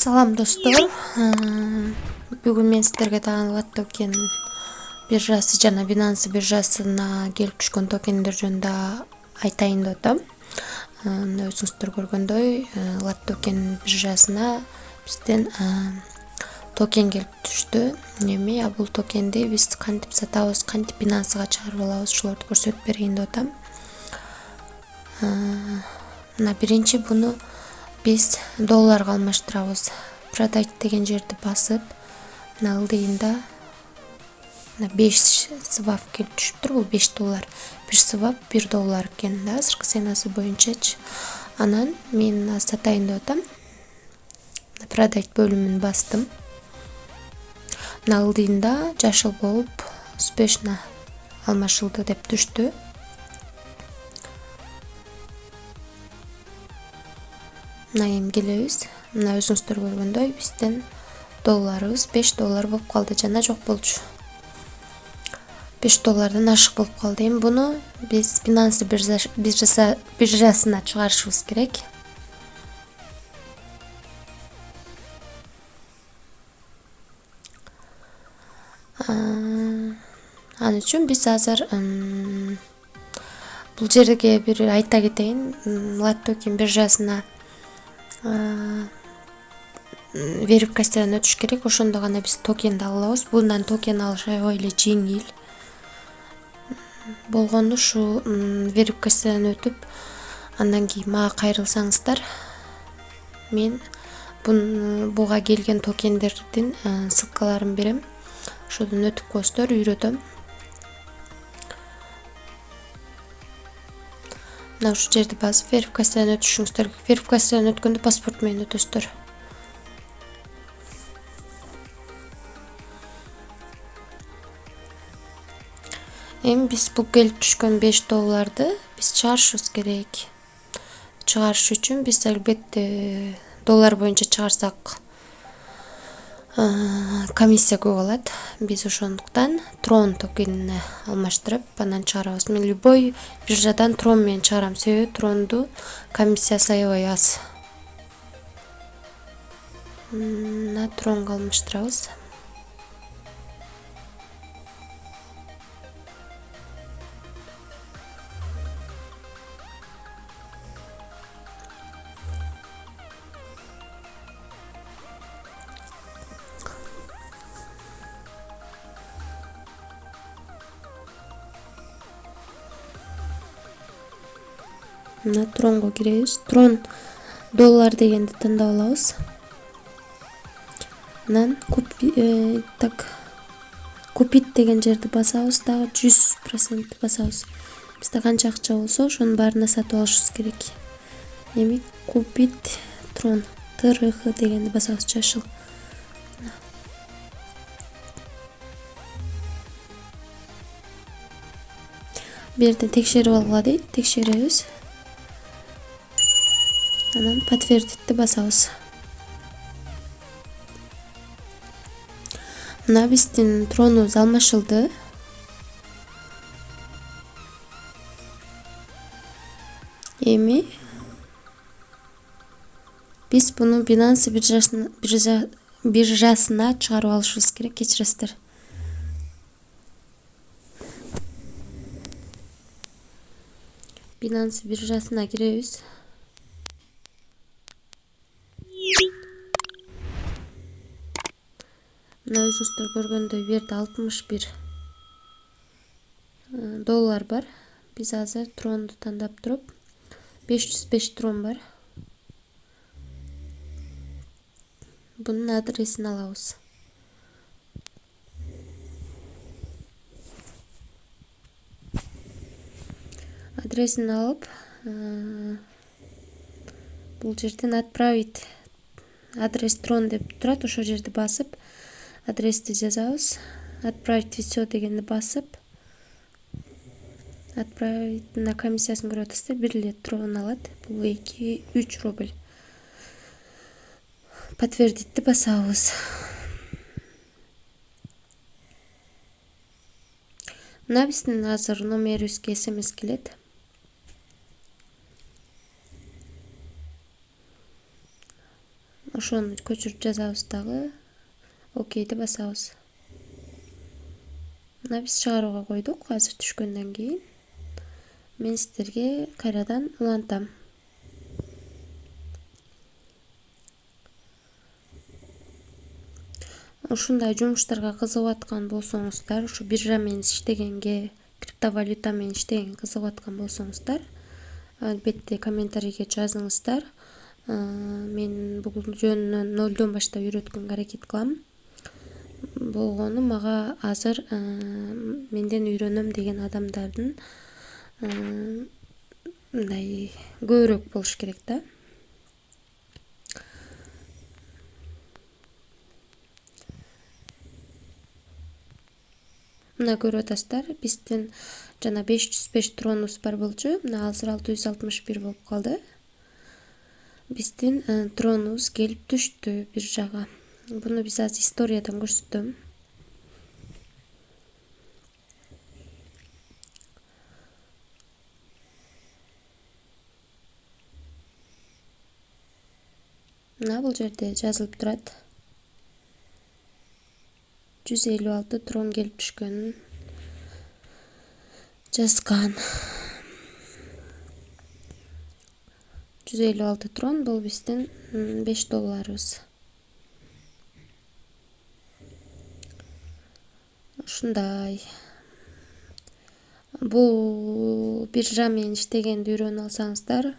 Салам достор. Бүгүн мен сиздерге дагы Лат токен биржасы жана Binance биржасына келип түшкөн токендер жөнүндө айтайын деп атам. Өзүңүздөр көргөндөй, Лат токен биржасына бизден токен келип түштү. Эми бул токенди биз кантип сатабыз, кантип Binance'га чыгарып алабыз, ошолорду көрсөтүп берейин деп атам. Мына биринчи буну биз долларга алмаштырабыз. Продать деген жерди басып, мына ылдыйында 5 свап келип түшүптүр. Бул $5. Бир свап $1 экен да, азыркы ценасы боюнчачы. Анан мен сатайын деп атам. Продать бөлүмүн бастым. Мына ылдыйында жашыл болуп, успешно алмашылды деп түштү. Мына эми келебиз. Мына өзүңүздөр көргөндөй бизден долларыбыз $5 болуп калды, жана жок болчу. $5 ашык болуп калды. Эми буну биз Binance биржасына чыгарышыбыз керек. Ал үчүн биз азыр бул жерге бир айта кетейин. Лат токен биржасына верификациядан өтүш керек. Ошондо гана биз токенди ала алабыз. Bundan токен алыш аябай эле жеңил. Болгону ушу верификациядан өтүп, андан кийин мага кайрылсаңыздар, мен буга келген токендердин ссылкаларын берем. Ошодон өтүп койсоңуздар, үйрөтөм. Мына ушу жерди басып верификациядан өтүшүңүздөр. Верификациядан өткөндө паспорт менен өтөсүздөр. Эми биз бул келип түшкөн $5 биз чыгарышыбыз керек. Чыгарыш үчүн биз албетте доллар боюнча чыгарсак комиссия көп алат. Биз ошондуктан Tron токенине алмаштырып, анан чыгарабыз. Мен любой биржадан Tron менен чыгарам, себеби Tron'ду комиссиясы аябай аз. Мына Tron'га алмаштырабыз. Мына Tron'го киребиз. Tron доллар дегенди тандап алабыз. Анан купить деген жерди басабыз, дагы 100% басабыз. Бизде канча акча болсо, ошонун баарына сатып алышыбыз керек. Эми купить Tron ТРХ дегенди басабыз, жашыл. Бу жерде текшерип алгыла дейт, текшеребиз. Анан подтвердитти басабыз. Мына биздин Tron'убуз алмашылды. Эми биз буну Binance биржасына чыгарып алышыбыз керек, кечиресиздер. Binance биржасына киребиз. Мына өзүңүздөр көргөндөй бу жерде $61 бар. Биз азыр Tron'ду тандап туруп, 505 Tron бар. Бунун адресин алабыз. Адресин алып, бул жерден отправить адрес Tron деп турат, ошол жерди басып, адрести жазабыз. Отправить все дегенди басып, отправить на комиссиясын көрүп атасыздар, 1 эле Tron алат. Бул 2-3 рубль. Подтвердитти басабыз. Мына биздин азыр номерибизге SMS келет. ошону көчүрүп жазабыз дагы. Окейди басабыз. Мына биз чыгарууга койдук. Азыр түшкөндөн кийин мен сиздерге кайрадан улантам. Ушундай жумуштарга кызыгып аткан болсоңуздар, ушу биржа менен иштегенге, криптовалюта менен иштегенге кызыгып аткан болсоңуздар, албетте комментарийге жазыңыздар. Мен бул жөнүнөн нолдон баштап үйрөткөнгө аракет кылам. Болгону мага азыр менден үйрөнөм деген адамдардын мындай көбүрөөк болуш керек да. Мына көрүп атасыздар, биздин жана 505 тронубуз бар болчу. Мына азыр 661 болуп калды. Биздин тронубуз келип түштү биржага. Буну биз азыр историядан көрсөтөм. Мына бул жерде жазылып турат. 156 трон келип түшкөнүн жазган. 156 трон бул биздин $5. Ушундай. Бул биржа менен иштегенди үйрөнүп алсаңыздар,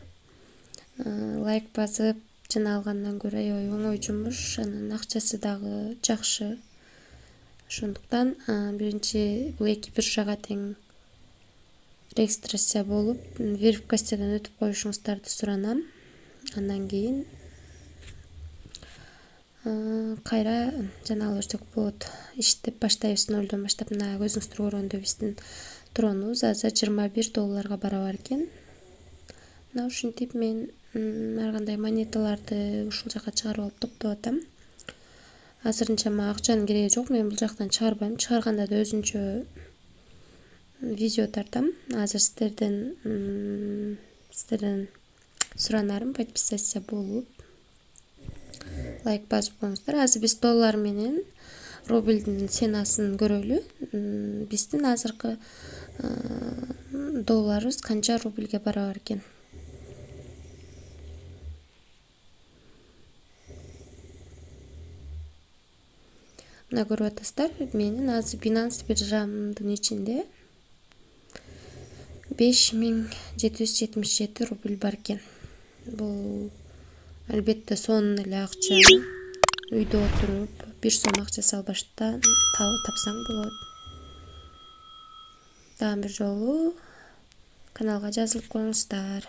лайк басып жана алгандан көрө аябай оңой жумуш, анан акчасы дагы жакшы. Ошондуктан биринчи бул эки биржага тең регистрация болуп, верификациядан өтүп коюшуңуздарды суранам. Андан кийин кайра жана ала берсек болот. Иштеп баштайбыз нолдон баштап. Мына көзүңүздөр көргөндөй биздин тронубуз азыр $21 барабар экен. Мына ушинтип мен ар кандай монеталарды ушул жака чыгарып алып топтоп атам. Азырынча мага акчанын кереги жок. Мен бул жактан чыгарбайм. Чыгарганда да өзүнчө видео тартам. Азыр сиздерден суранарым подписаться болуп, лайк басып коюңуздар. Азыр биз доллар менен рубльдин ценасын көрөлү. Биздин азыркы долларыбыз канча рубльге барабар экен. Мына көрүп атасыздар, менин азыр Binance биржамдын ичинде 5777 рубль бар экен. Бул албетте сонун эле акча. Үйдө отуруп 1 сом акча салбаштан тапсаң болот. Дагы бир жолу каналга жазылып коюңуздар.